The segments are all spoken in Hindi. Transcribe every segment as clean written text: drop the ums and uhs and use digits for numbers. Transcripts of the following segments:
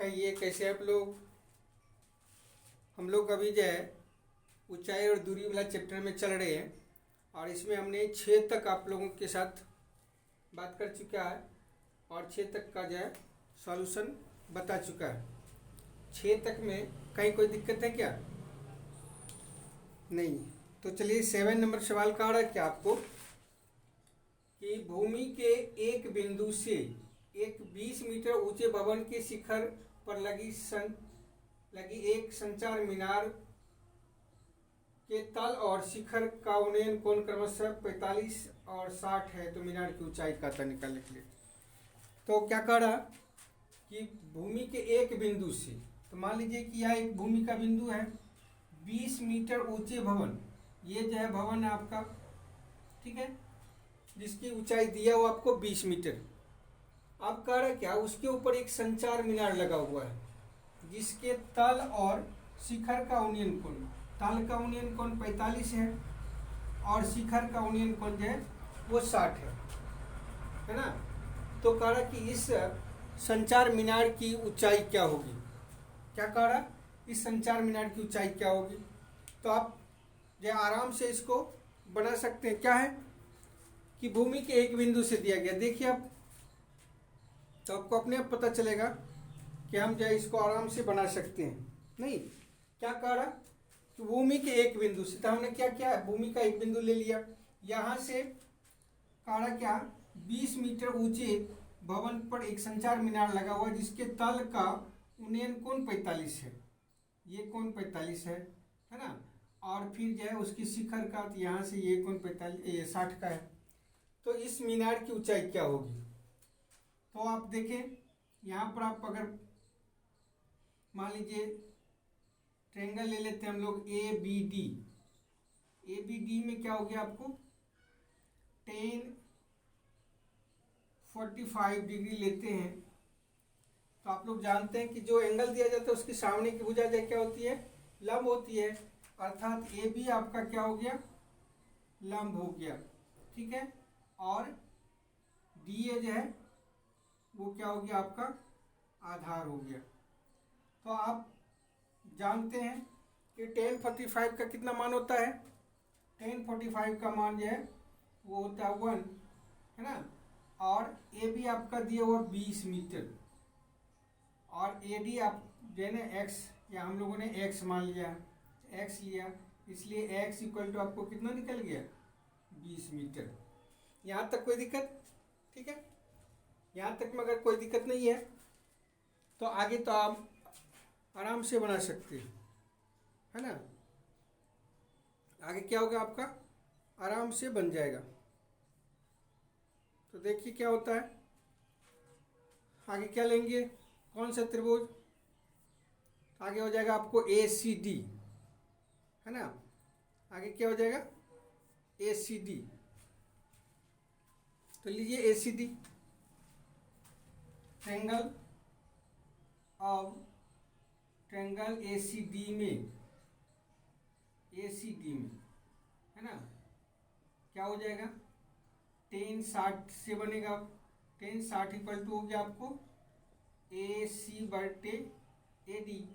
कहिए कैसे आप लोग। हम लोग अभी जो है ऊंचाई और दूरी वाला चैप्टर में चल रहे हैं और इसमें हमने 6 तक आप लोगों के साथ बात कर चुका है और 6 तक का जो है सॉल्यूशन बता चुका है। 6 तक में कहीं कोई दिक्कत है क्या? नहीं। तो चलिए 7 नंबर सवाल का आ रहा है क्या आपको कि भूमि के एक बिंदु से एक 20 मीटर ऊंचे भवन के शिखर पर लगी एक संचार मीनार के तल और शिखर का उन्नयन कोण क्रमशः 45 और 60 है, तो मीनार की ऊंचाई का पता निकालने के लिए। तो क्या कह रहा कि भूमि के एक बिंदु से, तो मान लीजिए कि यह एक भूमि का बिंदु है, 20 मीटर ऊंचे भवन, ये जो है भवन है आपका, ठीक है, जिसकी ऊंचाई दिया हुआ आपको 20 मीटर। अब कह रहा है क्या, उसके ऊपर एक संचार मीनार लगा हुआ है जिसके तल और शिखर का उन्नयन कोण, तल का उन्नयन कोण 45 है और शिखर का उन्नयन कोण जो है वो 60 है ना। तो कह रहा कि इस संचार मीनार की ऊंचाई क्या होगी। क्या कह रहा, इस संचार मीनार की ऊंचाई क्या होगी। तो आप जो आराम से इसको बना सकते हैं। क्या है कि भूमि के एक बिंदु से दिया गया, देखिए आप, तो आपको अपने आप पता चलेगा कि हम जो है इसको आराम से बना सकते हैं। नहीं, क्या कह रहा कि भूमि के एक बिंदु से, तो हमने क्या किया, भूमि का एक बिंदु ले लिया, यहाँ से कह रहा क्या 20 मीटर ऊंचे भवन पर एक संचार मीनार लगा हुआ जिसके तल का उन्नयन कोण 45 है, ये कोण 45 है ना। और फिर जो है उसकी शिखर का, तो यहाँ से ये कोण 60 का है। तो इस मीनार की ऊंचाई क्या होगी। तो आप देखें यहाँ पर, आप अगर मान लीजिए ट्रायंगल ले लेते हैं हम लोग ए बी डी में क्या हो गया आपको 1045 डिग्री लेते हैं। तो आप लोग जानते हैं कि जो एंगल दिया जाता है उसकी सामने की भुजा क्या होती है, लंब होती है, अर्थात ए बी आपका क्या हो गया, लंब हो गया, ठीक है। और डी ए जो है वो क्या हो गया आपका, आधार हो गया। तो आप जानते हैं कि 1045 का कितना मान होता है, 1045 का मान जो है वो होता है 1, है ना। और ए बी आपका दिया हुआ 20 मीटर और ए डी आप जो है ना एक्स, या हम लोगों ने एक्स मान लिया, एक्स लिया, इसलिए एक्स इक्वल टू आपको कितना निकल गया 20 मीटर। यहाँ तक कोई दिक्कत, ठीक है। यहाँ तक में अगर कोई दिक्कत नहीं है तो आगे तो आप आराम से बना सकते हैं, है ना। आगे क्या होगा आपका, आराम से बन जाएगा। तो देखिए क्या होता है, आगे क्या लेंगे, कौन सा त्रिभुज, आगे हो जाएगा आपको ए सी डी, है ना। आगे क्या हो जाएगा ए सी डी। तो लीजिए A C D, triangle A C D में, है ना, क्या हो जाएगा 1060 से बनेगा। 1060 इक्वल टू हो गया आपको ए सी बटे ए डी।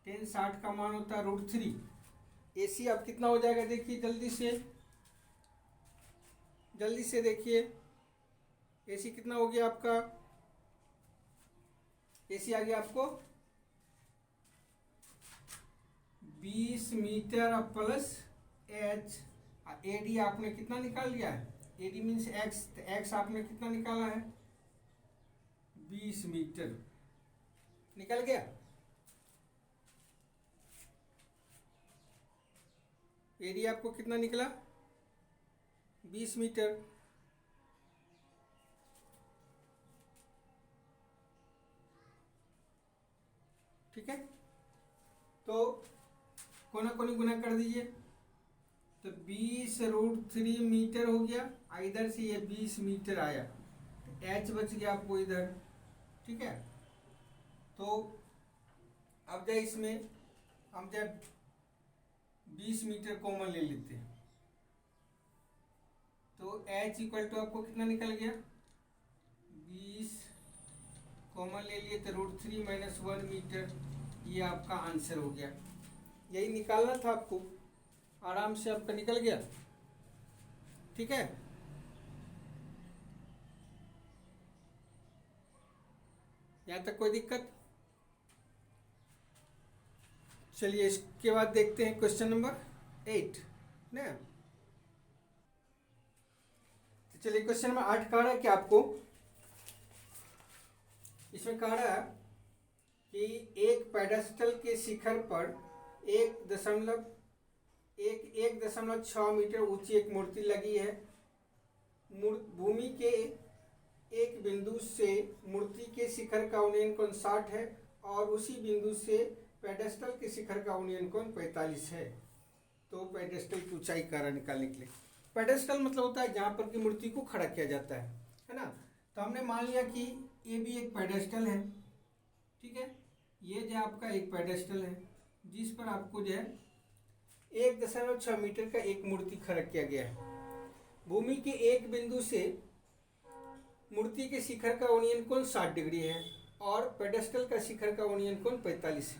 1060 का मान होता है √3। ए सी अब कितना हो जाएगा, देखिए जल्दी से देखिए, ए सी कितना हो गया आपका, ए सी आ गया आपको 20 metre plus H. A D आपने कितना निकाल लिया है, ए डी मीन्स एक्स, तो एक्स आपने कितना निकाला है 20 मीटर निकल गया। ए डी आपको कितना निकला 20 मीटर। ठीक है, तो कोना कोनी गुना कर दीजिए, तो 20 √3 मीटर हो गया। इधर से ये 20 मीटर आया, तो एच बच गया आपको इधर, ठीक है। तो अब जाए इसमें हम जब 20 मीटर कॉमन ले लेते हैं, तो एच इक्वल टू आपको कितना निकल गया 20 कॉमन ले लिए तो √3 - 1 मीटर, ये आपका आंसर हो गया। यही निकालना था आपको, आराम से आपका निकल गया। ठीक है, यहाँ तक कोई दिक्कत? चलिए इसके बाद देखते हैं क्वेश्चन नंबर 8 ना। तो चलिए क्वेश्चन नंबर 8 कह रहा है कि आपको, इसमें कह रहा है कि एक पेडेस्टल के शिखर पर 1.6 मीटर ऊंची एक मूर्ति लगी है। भूमि के एक बिंदु से मूर्ति के शिखर का उन्नयन कोण 60 है और उसी बिंदु से पेडेस्टल के शिखर का उन्नयन कोण 45 है। तो पेडेस्टल की ऊंचाई कार्य निकालने के लिए, पेडेस्टल मतलब होता है जहाँ पर की मूर्ति को खड़ा किया जाता है ना। तो हमने मान लिया कि ये भी एक पेडेस्टल है। ठीक है, ये जो आपका एक पेडेस्टल है जिस पर आपको जो है 1.6 मीटर का एक मूर्ति खड़ा किया गया है। भूमि के एक बिंदु से मूर्ति के शिखर का उन्नयन कोण 60 डिग्री है और पेडेस्टल का शिखर का उन्नयन कोण 45 है।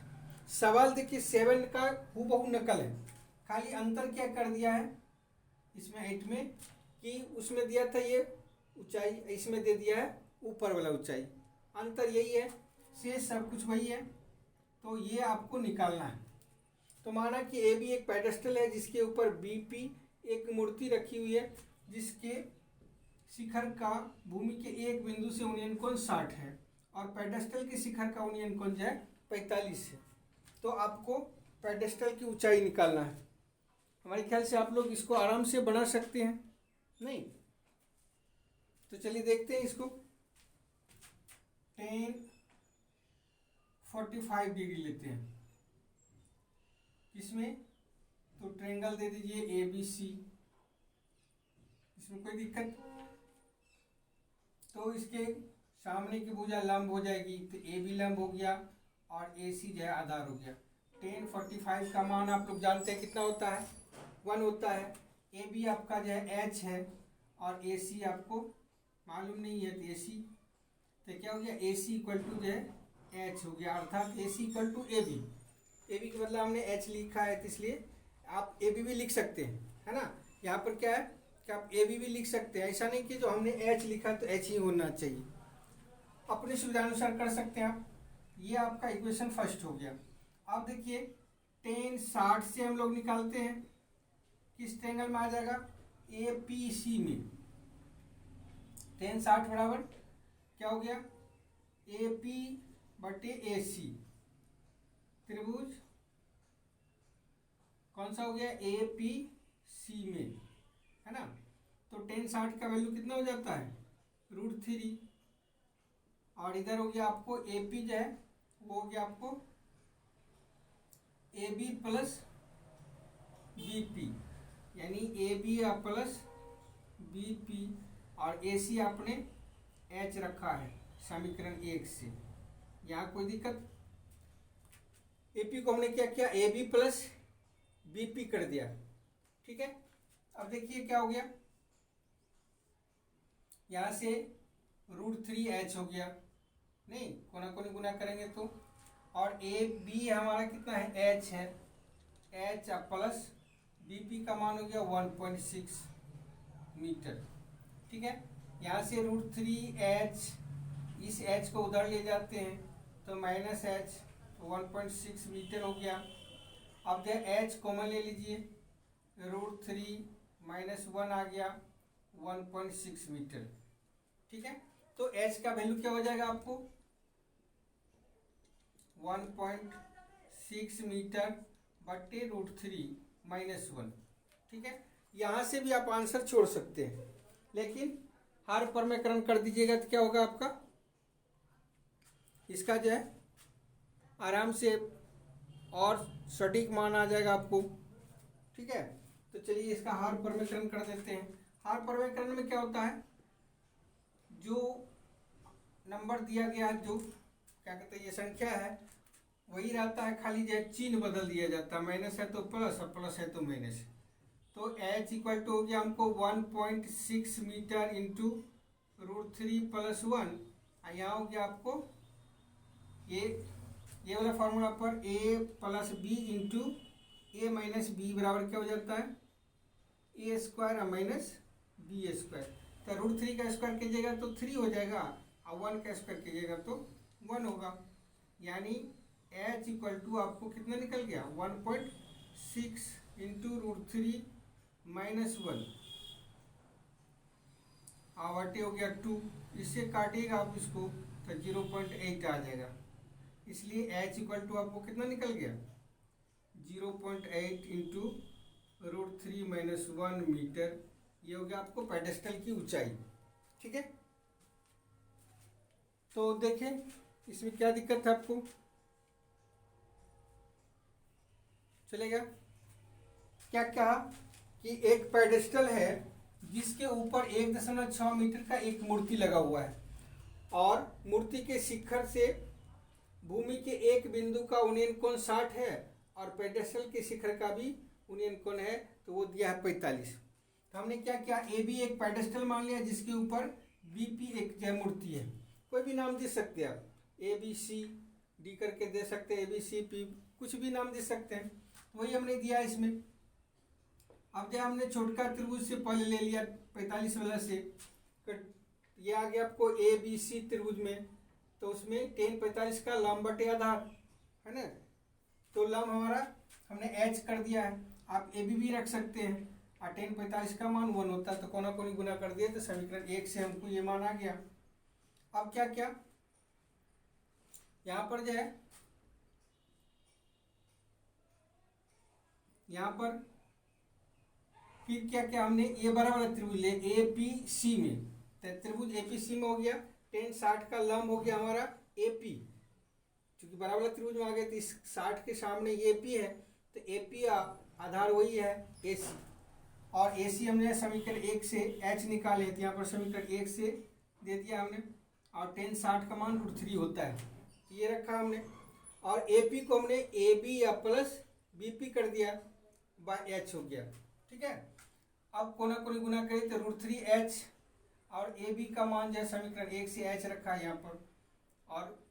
सवाल देखिए 7 का हूबहू नकल है, खाली अंतर क्या कर दिया है इसमें 8 में कि उसमें दिया था ये ऊंचाई, इसमें दे दिया है ऊपर वाला ऊंचाई। अंतर यही है, शेष सब कुछ वही है। तो ये आपको निकालना है। तो माना कि ए भी एक पेडेस्टल है जिसके ऊपर बीपी एक मूर्ति रखी हुई है जिसके शिखर का भूमि के एक बिंदु से उन्नयन कोण 60 है और पेडेस्टल के शिखर का उन्नयन कोण जो है 45 है। तो आपको पेडेस्टल की ऊंचाई निकालना है। हमारे ख्याल से आप लोग इसको आराम से बना सकते हैं, नहीं? तो चलिए देखते हैं इसको। 1045 डिग्री लेते हैं इसमें, तो ट्रायंगल दे दीजिए ABC। इसमें कोई दिक्कत? तो इसके सामने की भुजा लंब हो जाएगी, तो AB लंब हो गया और AC जो है आधार हो गया। 1045 का मान आप लोग जानते हैं कितना होता है, 1 होता है। AB आपका जो है H है और AC आपको मालूम नहीं है, तो AC तो क्या हो गया, AC इक्वल टू जो है H हो गया, अर्थात AC equal to AB। AB के बदला हमने H लिखा है, तो इसलिए आप AB भी लिख सकते हैं, है ना। यहाँ पर क्या है कि आप AB भी लिख सकते हैं, ऐसा नहीं कि जो हमने H लिखा तो H ही होना चाहिए, अपनी सुविधानुसार कर सकते हैं आप। ये आपका इक्वेशन फर्स्ट हो गया। अब देखिए 1060 से हम लोग निकालते हैं, किस ट्रायंगल में आ जाएगा, APC में। 1060 बराबर क्या हो गया, AP बटे AC, त्रिभुज कौन सा हो गया, APC में, है ना। तो 1060 का वैल्यू कितना हो जाता है, √3, और इधर हो गया आपको AP जो है वो हो गया आपको AB प्लस BP, यानी AB प्लस BP और AC आपने H रखा है समीकरण 1 से। यहाँ कोई दिक्कत? AP को हमने क्या किया, AB प्लस BP कर दिया। ठीक है, अब देखिए क्या हो गया, यहाँ से √3H हो गया, नहीं कोना कोनी गुना करेंगे तो, और AB हमारा कितना है, H है, H प्लस BP का मान हो गया 1.6 मीटर। ठीक है, यहाँ से √3H, इस H को उधर ले जाते हैं तो -H, 1.6 मीटर हो गया। अब जो H कॉमन ले लीजिए, √3 - 1 आ गया 1.6 मीटर। ठीक है, तो H का वैल्यू क्या हो जाएगा आपको, 1.6 मीटर बटे √3 - 1। ठीक है, यहाँ से भी आप आंसर छोड़ सकते हैं, लेकिन हर परमेकरण कर दीजिएगा तो क्या होगा आपका, इसका जो है आराम से और सटीक मान आ जाएगा आपको। ठीक है, तो चलिए इसका हार परमेकरण कर देते हैं। हार परमेकरण में क्या होता है, जो नंबर दिया गया है, जो क्या कहते हैं ये संख्या है वही रहता है, खाली जो चिन्ह बदल दिया जाता है, माइनस है तो प्लस और प्लस है तो माइनस। तो H इक्वल टू हो गया हमको 1.6 मीटर इंटू √3 + 1, यहाँ हो गया आपको ये वाला फॉर्मूला पर ए प्लस बी इंटू ए माइनस बी बराबर क्या हो जाता है, ए स्क्वायर माइनस बी स्क्वायर। तो रूट 3 का स्क्वायर कीजिएगा तो 3 हो जाएगा, और 1 का स्क्वायर कीजिएगा तो 1 होगा। यानी h इक्वल टू आपको कितना निकल गया, 1.6 इंटू रूट 3 माइनस 1, आवटे हो गया 2। इससे काटिएगा आप इसको तो 0.8 आ जाएगा। इसलिए h इक्वल टू आपको कितना निकल गया, 0.8 इंटू रूट 3 माइनस 1 मीटर। ये हो गया आपको पेडेस्टल की ऊंचाई। ठीक है, तो देखें इसमें क्या दिक्कत है आपको, चलेगा। क्या कहा कि एक पेडेस्टल है जिसके ऊपर 1.6 मीटर का एक मूर्ति लगा हुआ है, और मूर्ति के शिखर से भूमि के एक बिंदु का उन्नयन कोण 60 है, और पेडेस्टल के शिखर का भी उन्नयन कोण है, तो वो दिया है 45। तो हमने क्या किया, ए बी एक पेडेस्टल मान लिया जिसके ऊपर बी पी एक जय मूर्ति है। कोई भी नाम दे सकते हैं आप, ए बी सी डी करके दे सकते हैं, ए बी सी पी कुछ भी नाम दे सकते हैं। वही हमने दिया इसमें। अब जब हमने छोटका त्रिभुज से पहले ले लिया 45 वाला से, ये आ गया आपको ए बी सी त्रिभुज में, तो उसमें tan 45 का लंब बटे आधार है ना, तो लंब हमारा हमने एच कर दिया है। आप ए बी भी रख सकते हैं, और tan 45 का मान 1 होता है, तो कोना कोनी गुना कर दिए तो समीकरण 1 से हमको ये मान आ गया। अब क्या क्या यहाँ पर जो है, यहाँ पर फिर क्या क्या हमने ये बड़ा वाला त्रिभुज ले ए पी सी में, तो त्रिभुज ए पी सी में हो गया tan 60 का लंब हो गया हमारा ए पी, क्योंकि बड़ा वाला त्रिभुज में आ गया तो इस 60 के सामने ए पी है, तो ए पी आधार वही है ए सी, और ए सी हमने समीकरण 1 से एच निकाले, तो यहाँ पर समीकरण 1 से दे दिया हमने, और tan 60 का मान √3 होता है, ये रखा हमने। और ए पी को हमने ए बी या प्लस बी पी कर दिया, बाय एच हो गया। ठीक है, अब कोना कोनी गुना करें तो √3h, और ए बी का मान जो है समीकरण 1 से h रखा है यहाँ पर, और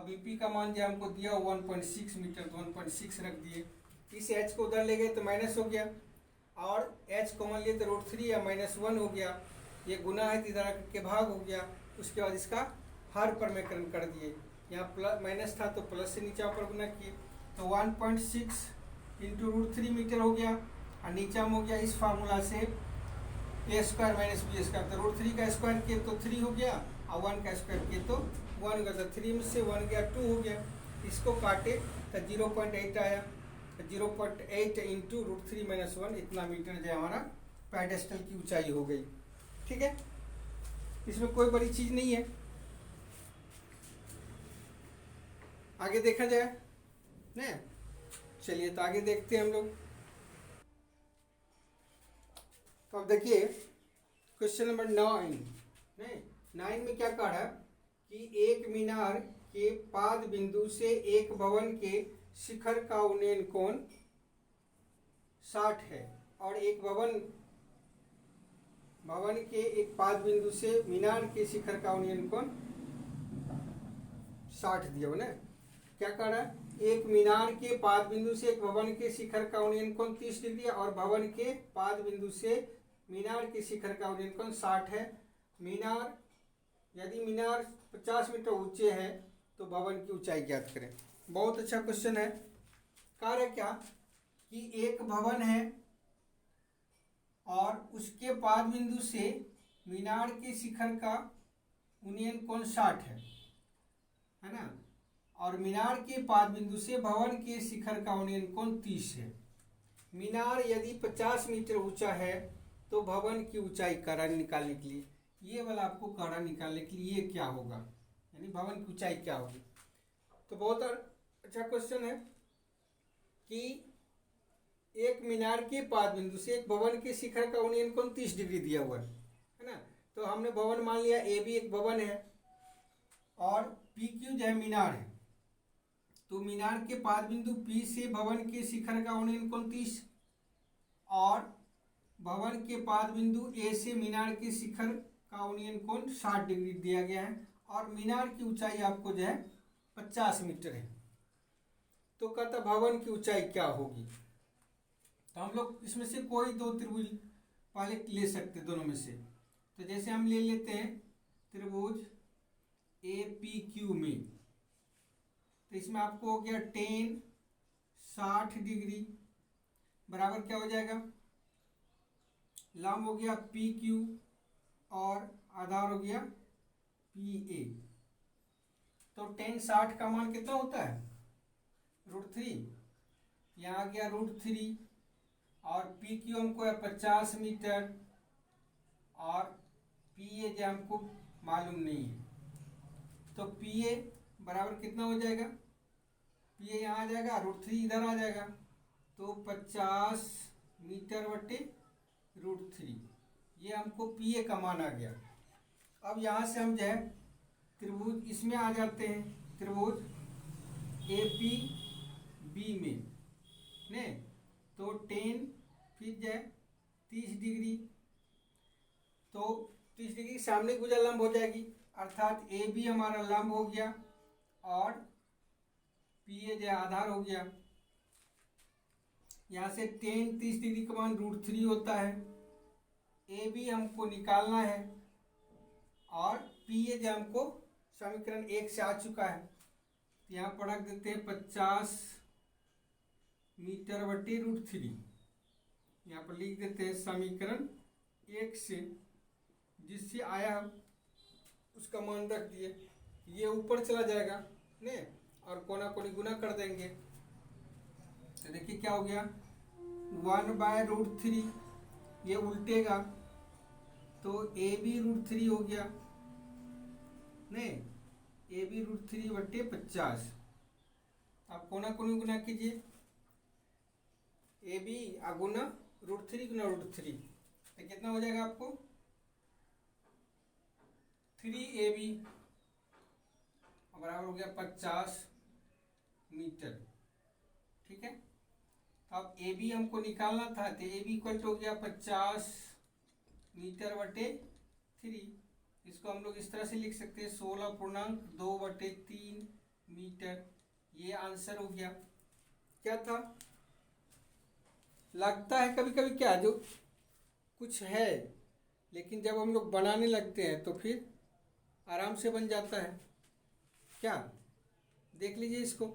बी पी का मान जो हमको दिया 1.6 मीटर, तो 1.6 रख दिए। इस h को उधर ले गए तो माइनस हो गया, और h कॉमन लिए तो √3 या -1 हो गया। ये गुना है तो इधर के भाग हो गया। उसके बाद इसका हर परमेकरण कर दिए, यहाँ प्लस माइनस था तो प्लस से नीचा ऊपर गुना किए, तो 1.6 इंटू √3 मीटर हो गया, और नीचा में हो गया इस फार्मूला से ए स्क्वायर माइनस बी स्क्वायर, तो √3 का स्क्वायर किए तो 3 हो गया, और 1 का स्क्वायर किए तो 1 का, तो 3 में से 1 गया 2 हो गया। इसको काटे तो 0.8 आया, 0.8 इंटू √3 माइनस 1, इतना मीटर जो हमारा पेडेस्टल की ऊंचाई हो गई। ठीक है, इसमें कोई बड़ी चीज़ नहीं है। आगे देखा जाए ना, चलिए तो आगे देखते हैं हम लोग। तो अब देखिए क्वेश्चन नंबर 9 में क्या कहा है कि एक मीनार के पाद बिंदु से एक भवन के शिखर का उन्नयन कोण 60 है, और एक भवन के एक पाद बिंदु से मीनार के शिखर का उन्नयन कोण 60 दिया हो ना। क्या कह रहा है, एक मीनार के पाद बिंदु से एक भवन के शिखर का उन्नयन कोण 30 डिग्री है, और भवन के पाद बिंदु से मीनार के शिखर का उन्नयन कोण 60 है। यदि मीनार 50 मीटर ऊंचे है तो भवन की ऊंचाई ज्ञात करें। बहुत अच्छा क्वेश्चन है। कार्य क्या कि एक भवन है और उसके पाद बिंदु से मीनार के शिखर का उन्नयन कोण 60 है ना, और मीनार के पाद बिंदु से भवन के शिखर का उन्नयन कोण 30 है। मीनार यदि 50 मीटर ऊंचा है तो भवन की ऊंचाई कारण निकालने के लिए, ये वाला आपको कारण निकालने के लिए ये क्या होगा, यानी भवन की ऊंचाई क्या होगी। तो बहुत अच्छा क्वेश्चन है कि एक मीनार के पाद बिंदु से एक भवन के शिखर का उन्नयन कोण 30 डिग्री दिया हुआ है ना। तो हमने भवन मान लिया, ए भी एक भवन है और पी क्यू जो है मीनार है, तो मीनार के पाद बिंदु पी से भवन के शिखर का उन्नयन कोण 30, और भवन के पाद बिंदु ए से मीनार के शिखर का उन्नयन कोण 60 डिग्री दिया गया है, और मीनार की ऊंचाई आपको जो है 50 मीटर है। तो कहता भवन की ऊंचाई क्या होगी। तो हम लोग इसमें से कोई दो त्रिभुज पहले ले सकते, दोनों में से। तो जैसे हम ले लेते हैं त्रिभुज ए पी क्यू में, तो इसमें आपको हो गया 10 60 डिग्री बराबर क्या हो जाएगा, लंब हो गया पी क्यू और आधार हो गया पी ए। तो 10 60 का मान कितना होता है, √3। यहाँ आ गया √3 और पी क्यू हमको है 50 मीटर और पी ए जो हमको मालूम नहीं है। तो पी ए बराबर कितना हो जाएगा, पी ए यहाँ आ जाएगा, √3 इधर आ जाएगा। तो 50 मीटर बटे √3, ये हमको पी ए का मान आ गया। अब यहाँ से हम जो है त्रिभुज इसमें आ जाते हैं, त्रिभुज ए पी बी में ने। तो 10 फिर जो है 30 डिग्री, तो 30 डिग्री सामने भुजा लंब हो जाएगी, अर्थात ए बी हमारा लंब हो गया और पी ए जो आधार हो गया। यहाँ से 10 30 डिग्री का मान √3 होता है। ए बी हमको निकालना है और पी ए जो हमको समीकरण 1 से आ चुका है। यहाँ पर रख देते हैं 50 मीटर बटे √3। यहाँ पर लिख देते हैं समीकरण 1 से, जिससे आया उसका मान रख दिए। ये ऊपर चला जाएगा ने और कोना कोनी गुना कर देंगे। तो देखिए क्या हो गया, 1/√3, ये उल्टेगा तो ए बी √3 हो गया नहीं, ए बी √3 बटे 50। आप कोना कोनी गुना कीजिए, ए बी गुना √3 गुना √3, तो कितना हो जाएगा आपको 3AB बराबर हो गया 50 मीटर। ठीक है, अब ए बी हमको निकालना था, तो ए बी इक्वल हो गया 50 मीटर बटे 3। इसको हम लोग इस तरह से लिख सकते हैं 16.2/3 मीटर। ये आंसर हो गया। क्या था, लगता है कभी कभी क्या जो कुछ है, लेकिन जब हम लोग बनाने लगते हैं तो फिर आराम से बन जाता है। क्या, देख लीजिए इसको,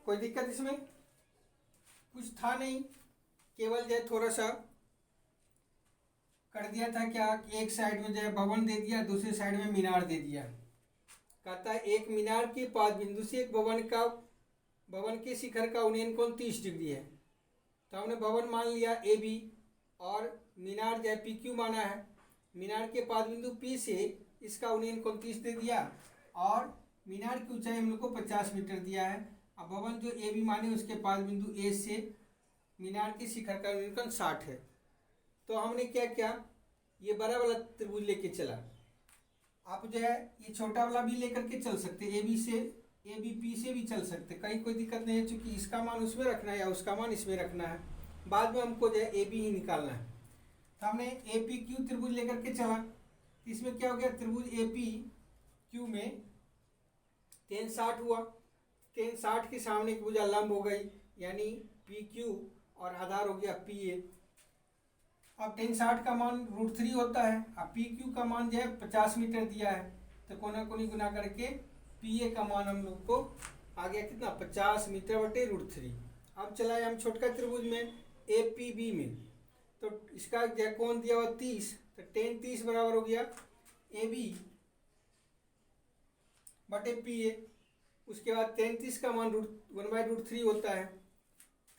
कोई दिक्कत इसमें कुछ था नहीं, केवल जो है थोड़ा सा कर दिया था क्या, एक साइड में जो है भवन दे दिया, दूसरी साइड में मीनार दे दिया। कहता है एक मीनार के पास बिंदु से एक भवन के शिखर का उन्नयन कोण 30 डिग्री है। तो हमने भवन मान लिया ए बी और मीनार जो है पी क्यू माना है। मीनार के पास बिंदु पी से इसका उन्नयन कोण 30 दे दिया और मीनार की ऊंचाई हम लोग को 50 मीटर दिया है। अब भवन जो ए बी माने उसके पास बिंदु ए से मीनार के शिखर का उन्नयन कोण 60 है। तो हमने क्या किया, ये बड़ा वाला त्रिभुज लेके चला। आप जो है ये छोटा वाला भी लेकर के चल सकते, ए बी पी से भी चल सकते, कहीं कोई दिक्कत नहीं है, क्योंकि इसका मान उसमें रखना है या उसका मान इसमें रखना है। बाद में हमको जो है ए बी ही निकालना है। तो हमने ए पी क्यू त्रिभुज लेकर के चला। इसमें क्या हो गया, त्रिभुज ए पी क्यू में 10 60 हुआ, 10 60 के सामने की भुजा लंब हो गई, यानी पी क्यू और आधार हो गया पी ए। अब 10 60 का मान √3 होता है, अब पी क्यू का मान जो है 50 मीटर दिया है। तो कोना कोनी गुना करके पी ए का मान हम लोग को आ गया कितना, 50 मीटर बटे √3। अब चलाए हम छोटका त्रिभुज में ए पी बी में, तो इसका जो कोण दिया हुआ 30, तो 10 30 बराबर हो गया ए बी बटे पी ए। उसके बाद 33 का मान 1/√3 होता है।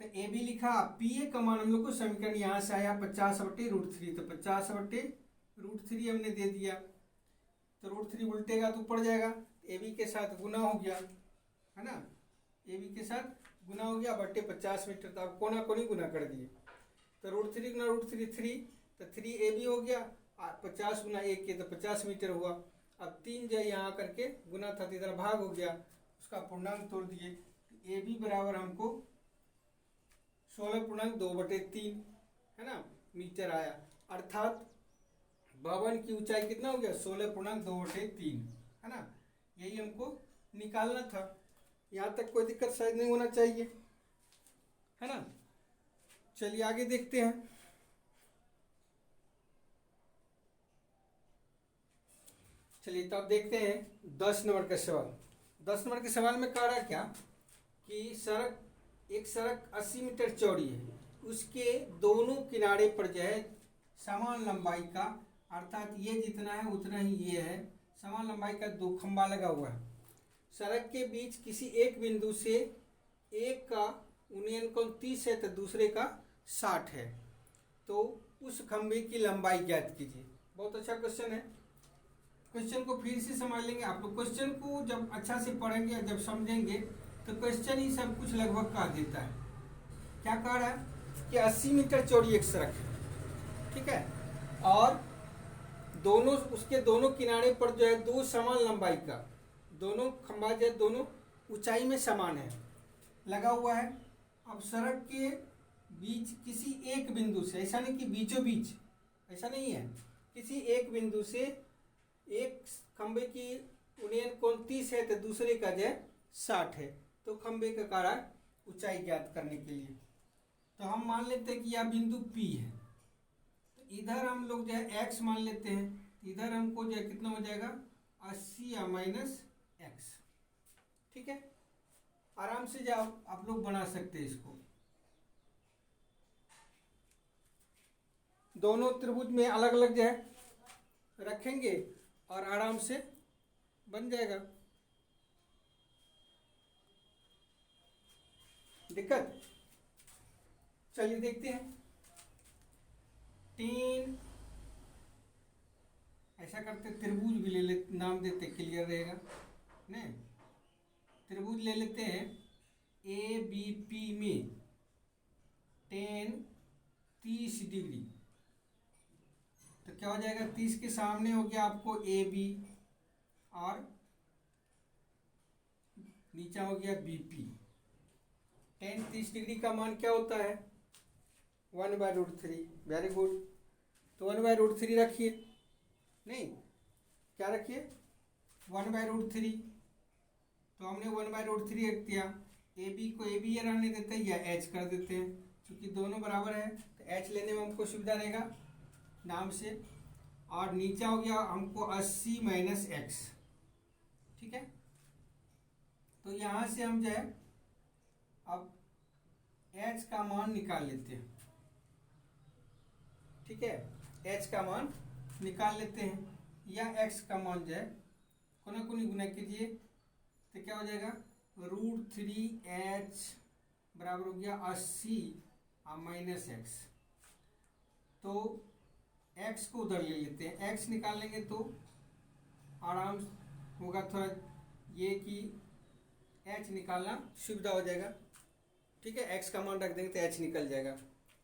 तो ए बी लिखा, पी ए का मान हम लोग को समीकरण यहाँ से आया 50 बटे √3, तो 50 बटे √3 हमने दे दिया। तो √3 उल्टेगा तो ऊपर जाएगा, ए बी के साथ गुना हो गया, है ना, ए बी के साथ गुना हो गया बटे 50 मीटर। तो आप कोना कोनी गुना कर दिए, तो √3 गुना √3 3, तो 3AB हो गया, 50 गुना 1 के तो 50 मीटर हुआ। अब 3 जो यहाँ करके गुना था, इधर भाग हो गया, उसका पूर्णांक तोड़ दिए। ए बी बराबर हमको 16.2/3 है ना मीटर आया, अर्थात भवन की ऊंचाई कितना हो गया 16.2/3, है ना। यही हमको निकालना था। यहाँ तक कोई दिक्कत शायद नहीं होना चाहिए, है ना। चलिए आगे देखते हैं। चलिए तो अब देखते हैं 10 नंबर का सवाल। 10 नंबर के सवाल में कह रहा क्या कि एक सड़क 80 मीटर चौड़ी है, उसके दोनों किनारे पर जो है समान लंबाई का, अर्थात ये जितना है उतना ही ये है, समान लंबाई का 2 खंभा लगा हुआ है। सड़क के बीच किसी एक बिंदु से एक का उन्नयन कोण 30 है तो दूसरे का 60 है, तो उस खंभे की लंबाई ज्ञात कीजिए। बहुत अच्छा क्वेश्चन है। क्वेश्चन को फिर से समझ लेंगे आप लोग। क्वेश्चन को जब अच्छा से पढ़ेंगे और जब समझेंगे तो क्वेश्चन ही सब कुछ लगभग कह देता है। क्या कह रहा है कि 80 मीटर चौड़ी एक सड़क है, ठीक है, और दोनों उसके दोनों किनारे पर जो है 2 समान लंबाई का, दोनों खंभा जो है दोनों ऊंचाई में समान है, लगा हुआ है। अब सड़क के बीच किसी एक बिंदु से, ऐसा नहीं कि बीचों बीच, ऐसा नहीं है, किसी एक बिंदु से एक खंबे की उन्नयन कोण 30 है तो दूसरे का जो है 60 है, तो खंबे का कारण ऊंचाई ज्ञात करने के लिए तो हम मान लेते हैं कि यह बिंदु P है, तो इधर हम लोग जो है x मान लेते हैं, इधर हमको जो है कितना हो जाएगा 80 या -x, ठीक है। आराम से जाओ आप लोग बना सकते हैं इसको। दोनों त्रिभुज में अलग अलग जो है रखेंगे और आराम से बन जाएगा। दिक्कत, चलिए देखते हैं। 3 ऐसा करते, त्रिभुज भी ले लेते, नाम देते, क्लियर रहेगा। नहीं, त्रिभुज ले लेते हैं ABP में 30 डिग्री, तो क्या हो जाएगा 30 के सामने हो गया आपको AB और नीचा हो गया BP। 30 डिग्री का मान क्या होता है 1/√3। वेरी गुड, तो 1/√3 रखिए, नहीं क्या रखिए 1/√3, तो हमने 1/√3 रख दिया। AB को AB या रहने देते हैं या H कर देते हैं, क्योंकि दोनों बराबर है तो H लेने में हमको सुविधा रहेगा नाम से। और नीचा हो गया हमको 80 - x, ठीक है। तो यहाँ से हम जो है अब h का मान निकाल लेते हैं, ठीक है, h का मान निकाल लेते हैं, या x का मान जो है कोना कोनी गुना कीजिए तो क्या हो जाएगा √3h बराबर हो गया 80 -x। तो x को उधर ले लेते हैं, x निकाल लेंगे तो आराम होगा थोड़ा ये कि h निकालना सुविधा हो जाएगा, ठीक है। x का मान रख देंगे तो h निकल जाएगा।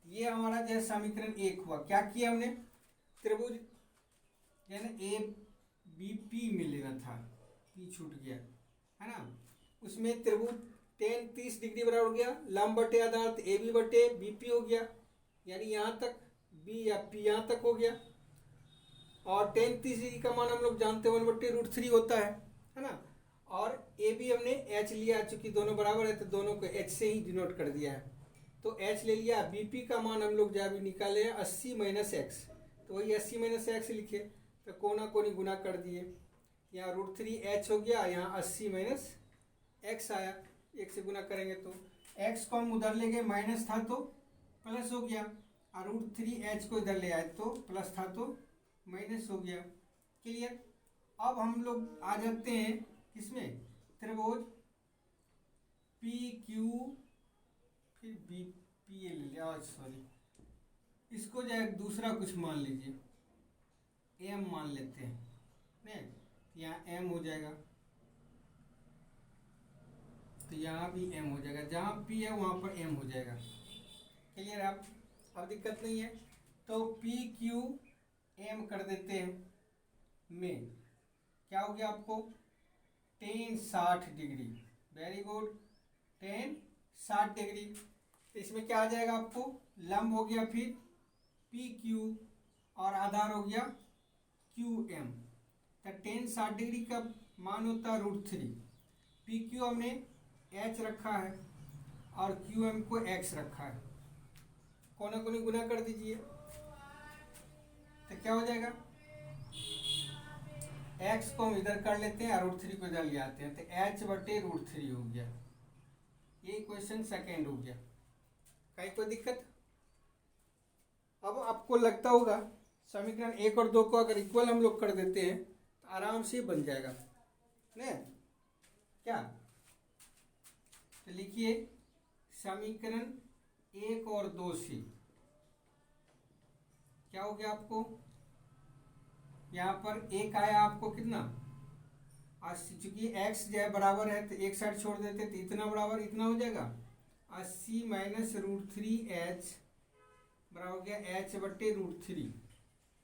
ये हमारा जो है समीकरण 1 हुआ। क्या किया हमने, त्रिभुज यानी ABP में लेना था, P छूट गया, है ना। उसमें त्रिभुज 30 डिग्री बराबर हो गया लंब बटे आधार, तो AB बटे BP हो गया, यानी यहाँ तक B या P यहाँ तक हो गया। और 30 डिग्री का मान हम लोग जानते हैं 1/√3 होता है ना। और AB हमने H लिया, चूंकि दोनों बराबर है तो दोनों को H से ही डिनोट कर दिया है, तो H ले लिया। BP का मान हम लोग जब निकाले 80 -x, तो वही 80 -x लिखे, तो कोना कोनी गुना कर दिए, यहाँ √3h हो गया, यहाँ 80 -x आया, 1 से गुना करेंगे तो x को हम उधर ले गए, माइनस था तो प्लस हो गया, और √3h को इधर ले आए तो प्लस था तो माइनस हो गया। क्लियर। अब हम लोग आ जाते हैं किसमें, त्रिभुज PQ फिर BP ले लिया, सॉरी इसको जो है दूसरा कुछ मान लीजिए, M मान लेते हैं, नहीं यहाँ M हो जाएगा, तो यहाँ भी M हो जाएगा, जहाँ P है वहाँ पर M हो जाएगा। क्लियर। आप अब दिक्कत नहीं है, तो PQM कर देते हैं में क्या हो गया आपको tan 60 degree. Very good, tan 60 degree. इसमें क्या आ जाएगा आपको, लंब हो गया फिर PQ और आधार हो गया QM। तो टेन 60 डिग्री का मान होता है √3। PQ हमने H रखा है और QM को X रखा है। कोना कोनी गुना कर दीजिए तो क्या हो जाएगा, X को हम इधर कर लेते हैं और √3 को इधर ले आते हैं, तो H/√3 हो गया। ये क्वेश्चन सेकेंड हो गया। कहीं कोई दिक्कत? अब आपको लगता होगा समीकरण 1 और 2 को अगर इक्वल हम लोग कर देते हैं तो आराम से बन जाएगा नहीं क्या? तो लिखिए समीकरण 1 और 2 से क्या हो गया आपको, यहाँ पर एक आया आपको कितना 80, चूंकि x जो है बराबर है तो एक साइड छोड़ देते तो इतना बराबर इतना हो जाएगा 80 माइनस √3h बराबर हो गया H/√3।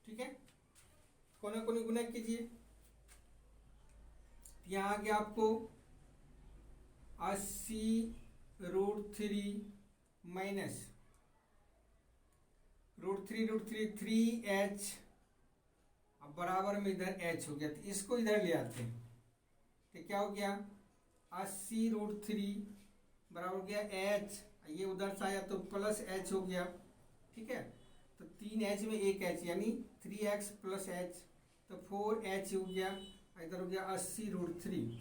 ठीक है, कोना कोनी गुना कीजिए। यहाँ आ गया आपको 80√3 माइनस √3 3h, अब बराबर में इधर h हो गया, तो इसको इधर ले आते हैं तो क्या हो गया 80√3 बराबर हो गया h, ये उधर से आया तो प्लस h हो गया। ठीक है, तो 3h में एक h यानी 3x प्लस h, तो 4h हो गया, इधर हो गया 80√3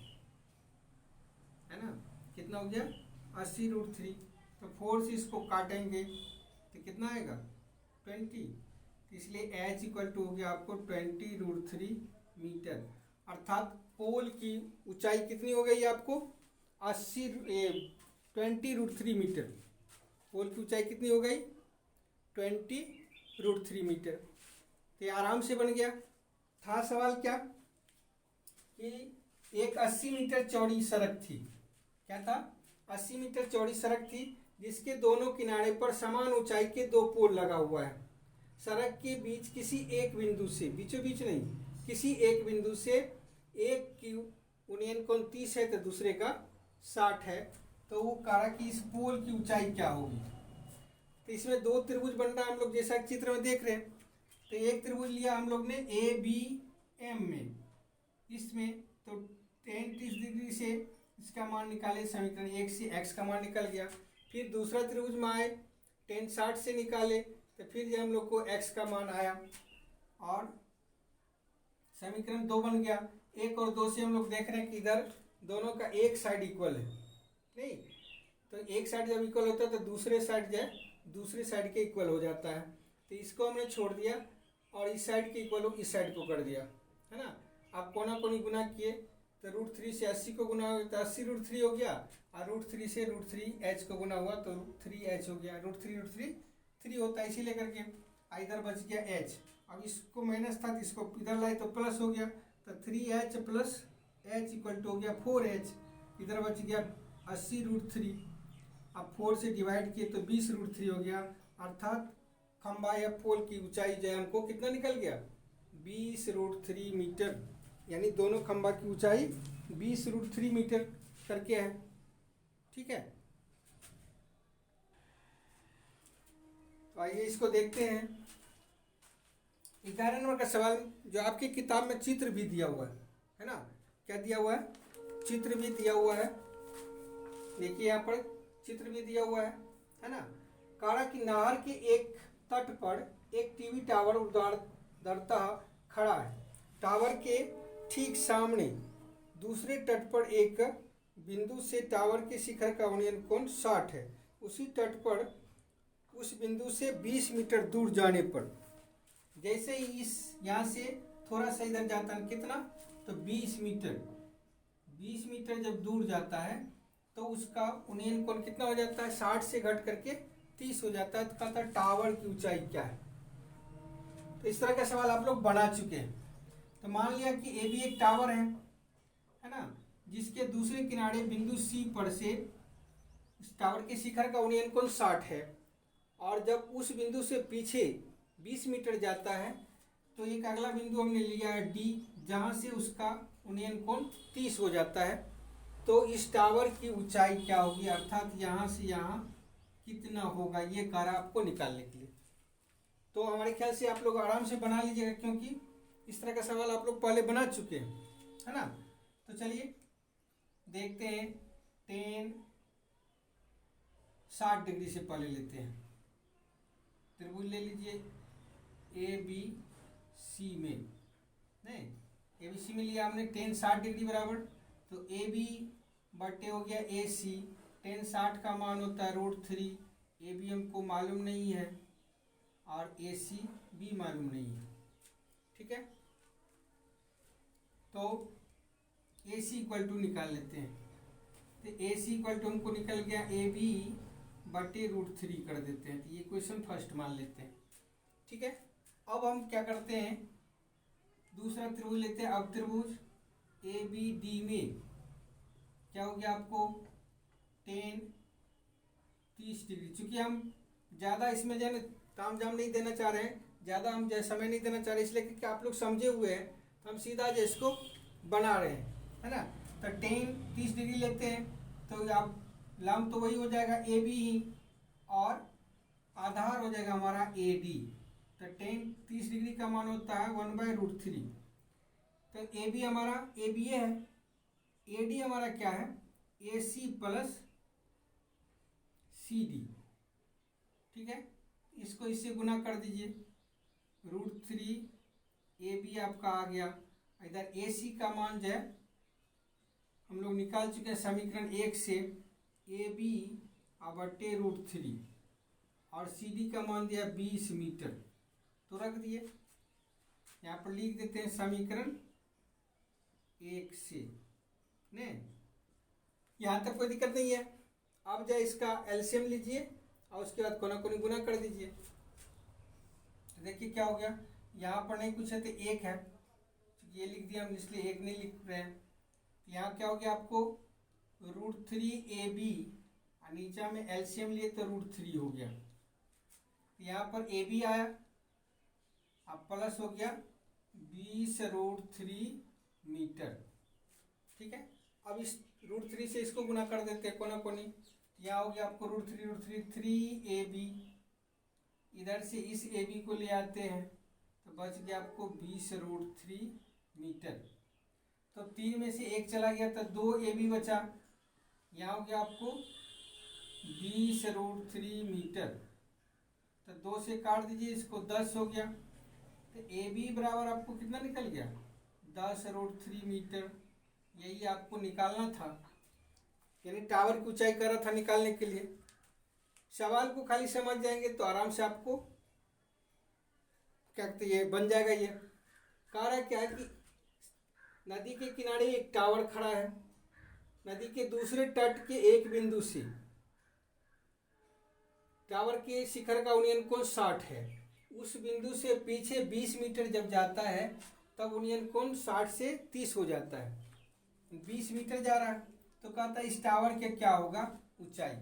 है ना, कितना हो गया 80√3, तो 4 से इसको काटेंगे तो कितना आएगा 20, इसलिए h इक्वल टू हो गया आपको 20√3 मीटर। अर्थात पोल की ऊंचाई कितनी हो गई आपको 20√3 मीटर। पोल की ऊंचाई कितनी हो गई 20√3 मीटर। तो ये आराम से बन गया। था सवाल क्या कि एक 80 मीटर चौड़ी सड़क थी, क्या था 80 मीटर चौड़ी सड़क थी जिसके दोनों किनारे पर समान ऊंचाई के 2 पोल लगा हुआ है। सड़क के बीच किसी एक बिंदु से, बीचों बीच नहीं, किसी एक बिंदु से एक की उन्नयन कोण 30 है तो दूसरे का 60 है, तो वो कहा कि इस पोल की ऊंचाई क्या होगी। तो इसमें 2 त्रिभुज बन रहा है, हम लोग जैसा चित्र में देख रहे हैं। तो एक त्रिभुज लिया हम लोग ने ABM में, इसमें तो tan 30 डिग्री से इसका मान निकाले, समीकरण 1 से x का मान निकल गया। फिर दूसरा त्रिभुज में आए tan 60 से निकाले तो फिर ये हम लोग को x का मान आया और समीकरण 2 बन गया। 1 और 2 से हम लोग देख रहे हैं कि इधर दोनों का एक साइड इक्वल है, नहीं तो एक साइड जब इक्वल होता है तो दूसरे साइड जो है दूसरे साइड के इक्वल हो जाता है। तो इसको हमने छोड़ दिया और इस साइड के इक्वल हो इस साइड को कर दिया, है ना। आप कोना कोनी गुना किए तो √3 से 80 को गुना हो तो 80√3 हो गया और √3 से √3h को गुना हुआ तो 3h हो गया। √3 3 होता है, इसीलिए करके इधर बच गया h। अब इसको माइनस था तो इसको इधर लाए तो प्लस हो गया, तो 3h plus h equal to हो गया 4h। इधर बच गया 80√3, अब 4 से डिवाइड किए तो 20√3 हो गया। अर्थात खंबा या पोल की ऊंचाई जो है हमको कितना निकल गया 20√3 मीटर, यानी दोनों खंबा की ऊंचाई 20√3 मीटर करके है। ठीक है, तो आइए इसको देखते हैं। 11 नंबर का सवाल जो आपकी किताब में चित्र भी दिया हुआ है ना, क्या दिया हुआ है चित्र भी दिया हुआ है, देखिए यहाँ पर चित्र भी दिया हुआ है ना। काड़ा की नहर के एक तट पर एक टीवी टावर उदारता खड़ा है। टावर के ठीक सामने दूसरे तट पर एक बिंदु से टावर के शिखर का उन्नयन कोण 60 है। उसी तट पर उस बिंदु से 20 मीटर दूर जाने पर, जैसे ही इस यहाँ से थोड़ा सा इधर जाता है कितना तो 20 मीटर जब दूर जाता है तो उसका उन्नयन कोण कितना हो जाता है 60 से घट करके 30 हो जाता है। तो कहता है टावर की ऊंचाई क्या है। तो इस तरह का सवाल आप लोग बना चुके हैं। तो मान लिया कि ए भी एक टावर है ना, जिसके दूसरे किनारे बिंदु C पर से इस टावर के शिखर का उन्नयन कोण 60 है, और जब उस बिंदु से पीछे 20 मीटर जाता है तो एक अगला बिंदु हमने लिया है D, जहाँ से उसका उन्नयन कोण 30 हो जाता है। तो इस टावर की ऊंचाई क्या होगी, अर्थात यहाँ से यहाँ कितना होगा, ये कार्य आपको निकालने के लिए। तो हमारे ख्याल से आप लोग आराम से बना लीजिएगा, क्योंकि इस तरह का सवाल आप लोग पहले बना चुके हैं, है ना। तो चलिए देखते हैं। 60 डिग्री से पहले लेते हैं। त्रिभुज ले लीजिए ए बी सी में, नहीं ए बी सी में लिया हमने 60 डिग्री बराबर, तो ए बी बटे हो गया ए सी। 60 का मान होता है √3। ए बी हमको मालूम नहीं है और ए सी भी मालूम नहीं है, ठीक है। तो ए सी इक्वल टू निकाल लेते हैं। तो ए सी इक्वल टू हमको निकल गया ए बी बटे √3 कर देते हैं। तो ये क्वेश्चन फर्स्ट मान लेते हैं, ठीक है। अब हम क्या करते हैं, दूसरा त्रिभुज लेते हैं। अब त्रिभुज ए बी डी में क्या हो गया आपको 30 डिग्री। चूंकि हम ज़्यादा इसमें जो है ताम झाम नहीं देना चाह रहे हैं, ज़्यादा हम जो समय नहीं देना चाह रहे, इसलिए कि आप लोग समझे हुए हैं, तो हम सीधा जो इसको बना रहे हैं, है ना। तो 30 डिग्री लेते हैं, तो आप लंब तो वही हो जाएगा ए बी ही, और आधार हो जाएगा हमारा ए डी। तो 30 डिग्री का मान होता है 1/√3। तो ए बी हमारा ए बी है, ए डी हमारा क्या है ए सी प्लस सी डी, ठीक है। इसको इससे गुना कर दीजिए, √3 ए बी आपका आ गया। इधर ए सी का मान जो है हम लोग निकाल चुके हैं समीकरण 1 से, ए बी बटे √3, और सी डी का मान दिया 20 मीटर, तो रख दिए। यहाँ पर लिख देते हैं समीकरण 1 से, नहीं यहाँ तक कोई दिक्कत नहीं है। अब जो इसका एलसीएम लीजिए और उसके बाद कोना कोनी गुना कर दीजिए। तो देखिए क्या हो गया, यहाँ पर नहीं कुछ है तो 1 है, ये लिख दिया हम, इसलिए 1 नहीं लिख रहे हैं। यहाँ क्या हो गया आपको √3 ए बी, और नीचे में एलसीएम लिए तो √3 हो गया। यहाँ पर ए बी आया, अब प्लस हो गया 20√3 मीटर, ठीक है। अब इस √3 से इसको गुना कर देते हैं कोना कोनी। यहाँ हो गया आपको √3 3ab, इधर से इस ए बी को ले आते हैं तो बच गया आपको 20√3 मीटर। तो 3 में से 1 चला गया तो 2ab बचा। यहाँ हो गया आपको 20√3 मीटर, तो 2 से काट दीजिए इसको, 10 हो गया। तो ए बी बराबर आपको कितना निकल गया 10√3 मीटर। यही आपको निकालना था, यानी टावर की ऊंचाई कर रहा था निकालने के लिए। सवाल को खाली समझ जाएंगे तो आराम से आपको क्या कहते ये बन जाएगा। ये कह रहा क्या है कि नदी के किनारे एक टावर खड़ा है, नदी के दूसरे तट के एक बिंदु से टावर के शिखर का उन्नयन कोण 60 है। उस बिंदु से पीछे 20 मीटर जब जाता है तब उन्नयन कोण 60 से 30 हो जाता है। 20 मीटर जा रहा है तो कहता है इस टावर के क्या होगा ऊंचाई।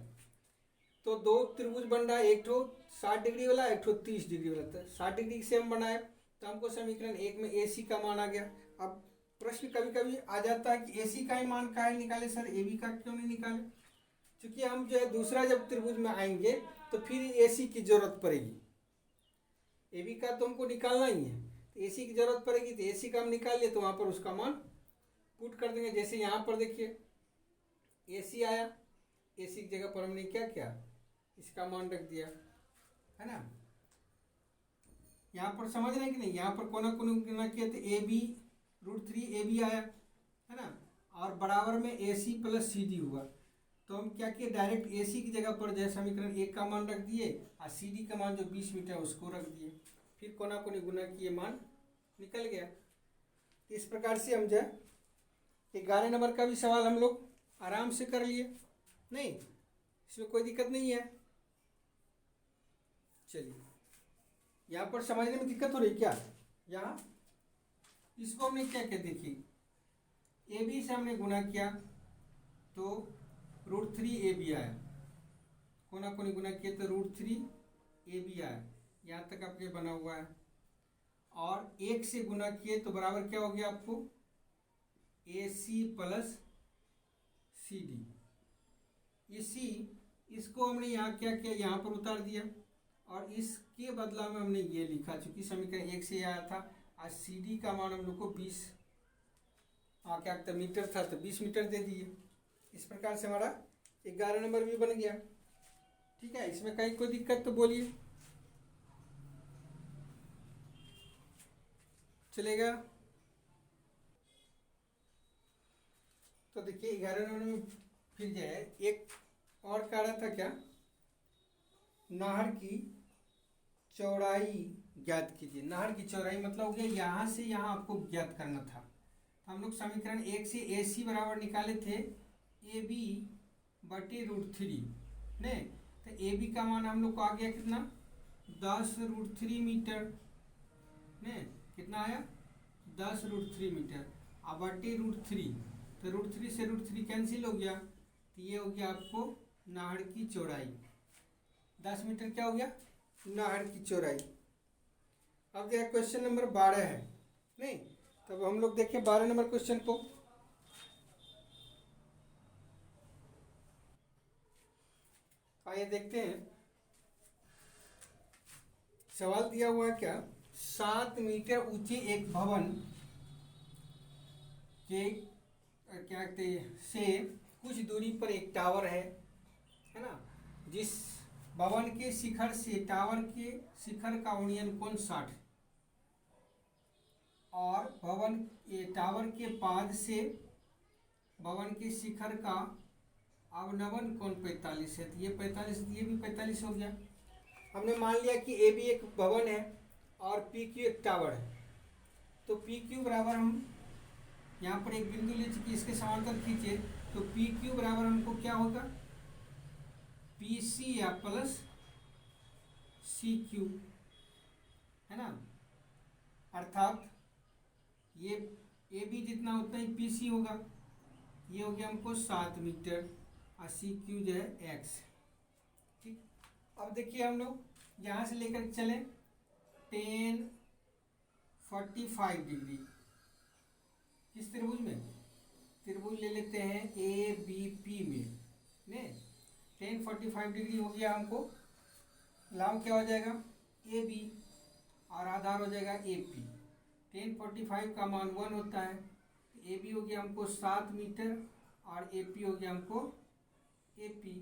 तो 2 त्रिभुज बन रहा है, एक ठो 60 डिग्री वाला, एक ठो 30 डिग्री वाला। था 60 डिग्री से हम बनाए तो हमको समीकरण 1 में ए सी का मान आ गया। अब प्रश्न कभी कभी आ जाता है कि ए सी का ही मान काहे निकाले सर, ए बी का क्यों नहीं निकाले। क्योंकि हम जो है दूसरा जब त्रिभुज में आएंगे तो फिर ए सी की जरूरत पड़ेगी। ए बी का तो हमको निकालना ही है, तो ए सी की जरूरत पड़ेगी, तो ए सी का हम निकाल लिए तो वहाँ पर उसका मान पुट कर देंगे। जैसे यहाँ पर देखिए ए सी आया, ए सी की जगह पर हमने क्या किया इसका मान रख दिया, है ना। यहाँ पर समझ रहे हैं कि नहीं, यहाँ पर कोना कोना गुना किया तो ए बी √3 ए बी आया, है ना, और बराबर में ए सी प्लस सी डी हुआ। तो हम क्या किए डायरेक्ट ए सी की जगह पर जो है समीकरण 1 का मान रख दिए और सी डी का मान जो 20 मीटर है उसको रख दिए, फिर कोना कोनी गुना किए मान निकल गया। तो इस प्रकार से हम जो है 11 नंबर का भी सवाल हम लोग आराम से कर लिए, नहीं इसमें कोई दिक्कत नहीं है। चलिए यहाँ पर समझने में दिक्कत हो रही क्या, यहाँ इसको हमने क्या क्या देखिए ए बी से हमने गुना किया तो √3 ए बी आया, कोना कोनी गुना किए तो √3 ए बी आया, यहाँ तक आपके बना हुआ है। और 1 से गुना किए तो बराबर क्या हो गया आपको ए सी प्लस सी डी। इसी इसको हमने यहाँ क्या किया यहाँ पर उतार दिया और इसके बदला में हमने ये लिखा, चूंकि समीकरण 1 से आया था और सी डी का मान हम लोग को 20 क्या कहते मीटर था, तो 20 मीटर दे दिए। इस प्रकार से हमारा 11 नंबर भी बन गया। ठीक है, इसमें कहीं कोई दिक्कत तो बोलिए, चलेगा? तो देखिए 11 नंबर में फिर जो है एक और कह रहा था क्या, नहर की चौड़ाई ज्ञात कीजिए। नहर की चौड़ाई मतलब हो गया यहाँ से यहाँ आपको ज्ञात करना था। हम लोग समीकरण 1 से ए सी बराबर निकाले थे ए बी बटे √3 ने, तो ए बी का मान हम लोग को आ गया कितना, 10√3 मीटर ने, कितना आया 10√3 मीटर। अब बटे √3, तो √3 से √3 कैंसिल हो गया, तो ये हो गया आपको नहर की चौड़ाई। 10 मीटर क्या हो गया, नहर की चौड़ाई। अब क्या क्वेश्चन नंबर 12 है, नहीं? तब हम लोग देखें 12 नंबर क्वेश्चन को। आइए देखते हैं, सवाल दिया हुआ है क्या, 7 मीटर ऊंचे एक भवन के क्या कहते से कुछ दूरी पर एक टावर है ना, जिस भवन के शिखर से टावर के शिखर का उन्नयन कोण 60 और टावर के पाद से भवन के शिखर का अवनमन कोण 45 है। तो ये 45, ये भी 45 हो गया। हमने मान लिया कि ए बी एक भवन है और पी क्यू एक टावर है, तो पी क्यू बराबर हम यहाँ पर एक बिंदु ले चुके, इसके समांतर खींचे, तो पी क्यू बराबर हमको क्या होगा, पी सी या प्लस सी क्यू, है ना। अर्थात ये ए बी जितना उतना ही पी सी होगा। ये हो गया हमको 7 मीटर और सी क्यू जो है एक्स। ठीक, अब देखिए हम लोग यहाँ से लेकर चले 1045 डिग्री किस त्रिभुज में, त्रिभुज ले लेते हैं ए बी पी में ने। 1045 डिग्री हो गया हमको, लाभ क्या हो जाएगा ए बी और आधार हो जाएगा ए पी। 1045 का मान 1 होता है, ए बी हो गया हमको 7 मीटर और ए पी हो गया हमको ए पी,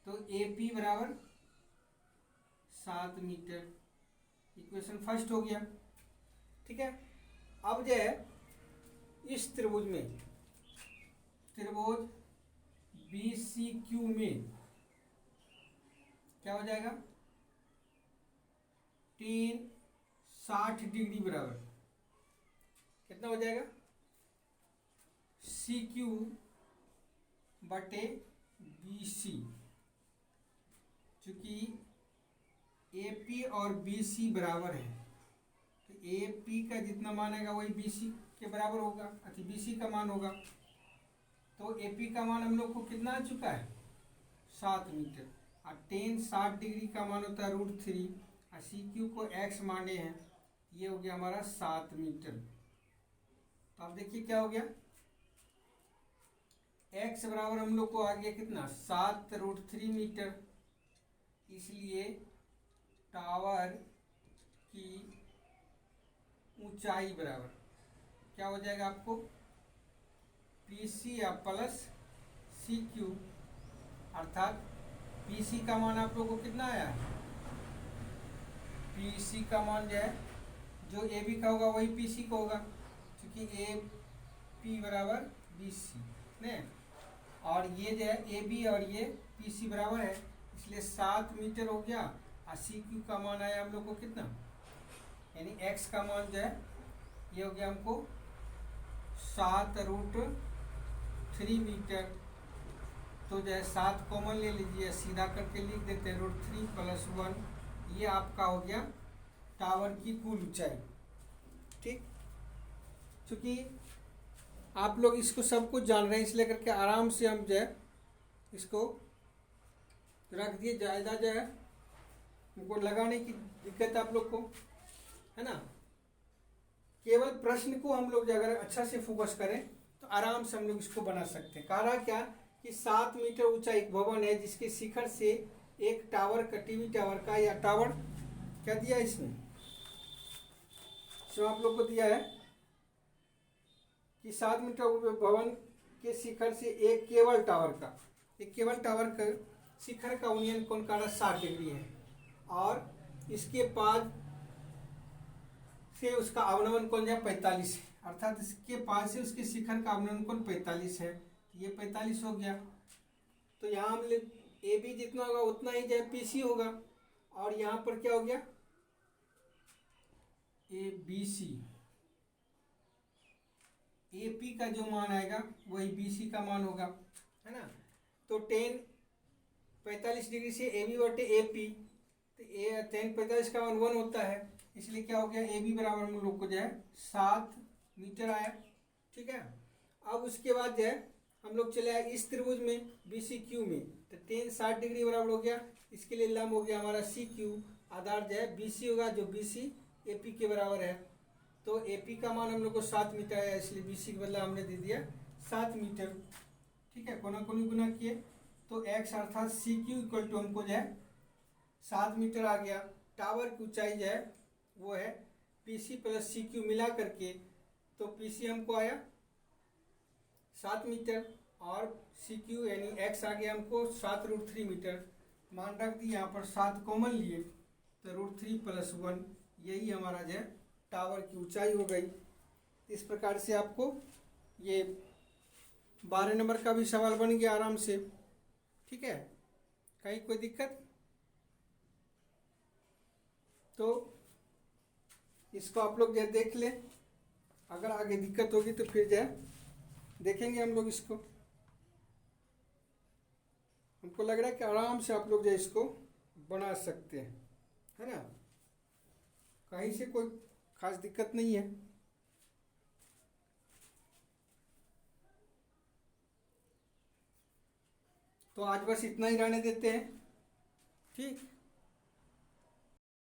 तो ए पी बराबर 7 मीटर। इक्वेशन फर्स्ट हो गया। ठीक है, अब जो है इस त्रिभुज में, त्रिभुज बी सी क्यू में क्या हो जाएगा, 1060 डिग्री बराबर कितना हो जाएगा, सी क्यू बटे बी सी। चूंकि ए पी और बी सी बराबर है, तो ए पी का जितना मान आएगा वही बी सी के बराबर होगा, अच्छा बी सी का मान होगा। तो ए पी का मान हम लोग को कितना आ चुका है, 7 मीटर, और 1060 डिग्री का मान होता है √3 और सी क्यू को एक्स माने हैं, ये हो गया हमारा 7 मीटर। तो अब देखिए क्या हो गया, एक्स बराबर हम लोग को आ गया कितना, 7√3 मीटर। इसलिए टावर की ऊंचाई बराबर क्या हो जाएगा आपको, पी सी या प्लस सी क्यू। अर्थात पी सी का मान आप लोगों को कितना आया है, पी सी का मान जो है, जो ए बी का होगा वही पी सी का होगा, क्योंकि ए पी बराबर बी सी ने, और ये जो है ए बी और ये पी सी बराबर है, इसलिए 7 मीटर हो गया। और सी क्यू का मान आया हम लोग को कितना, यानी एक्स का मान जो है ये हो गया हमको 7√3 मीटर। तो जो है 7 कॉमन ले लीजिए, सीधा करके लिख देते हैं √3 + 1, ये आपका हो गया टावर की कुल ऊंचाई। ठीक, चूँकि आप लोग इसको सब कुछ जान रहे हैं, इसलिए करके आराम से हम जो है इसको रख दिए। ज़्यादा जो है हमको लगाने की दिक्कत आप लोग को, है ना। केवल प्रश्न को हम लोग अगर अच्छा से फोकस करें तो आराम से हम लोग इसको बना सकते हैं। कह रहा क्या कि 7 मीटर ऊंचा एक भवन है जिसके शिखर से एक टावर का, टीवी टावर का, या टावर क्या दिया इसमें, इसमें आप लोग को दिया है कि 7 मीटर ऊंचे भवन के शिखर से एक केबल टावर का शिखर का उन्नयन कोण काटा 60 डिग्री है और इसके पास से उसका अवनमन कोण जो है 45 है, अर्थात इसके पास से उसके शिखर का अवनमन कोण 45 है। ये 45 हो गया। तो यहाँ हम ए बी जितना होगा उतना ही जो है पी सी होगा और यहाँ पर क्या हो गया A B C, A P का जो मान आएगा वही बी सी का मान होगा, है ना। तो 45 डिग्री से ए बी बटे ए पी, तो tan 45 का मान 1 होता है, इसलिए क्या हो गया ए बी बराबर हम लोग को जो है 7 मीटर आया। ठीक है। अब उसके बाद जो है हम लोग चले आए इस त्रिभुज में बी सी क्यू में, तो tan 60 डिग्री बराबर हो गया, इसके लिए लंब हो गया हमारा सी क्यू, आधार जो है बी सी होगा जो बी सी ए पी के बराबर है। तो ए पी का मान हम लोग को 7 मीटर आया, इसलिए बी सी के बदला हमने दे दिया 7 मीटर। ठीक है, कोना कोनी गुना किए तो एक्स अर्थात सी क्यू इक्वल टू हमको जो है 7 मीटर आ गया। टावर की ऊंचाई जो है वो है P C plus C Q मिला करके, तो पी सी हमको आया 7 मीटर और सी क्यू यानी एक्स आ गया हमको 7√3 मीटर। मान रख दिए, यहाँ पर 7 कॉमन लिए तो √3 + 1, यही हमारा जो है टावर की ऊंचाई हो गई। इस प्रकार से आपको ये 12 नंबर का भी सवाल बन गया आराम से। ठीक है, कहीं कोई दिक्कत? तो इसको आप लोग जो देख लें, अगर आगे दिक्कत होगी तो फिर जो है देखेंगे हम लोग इसको। हमको लग रहा है कि आराम से आप लोग जो इसको बना सकते हैं, है ना, कहीं से कोई खास दिक्कत नहीं है। तो आज बस इतना ही रहने देते हैं। ठीक।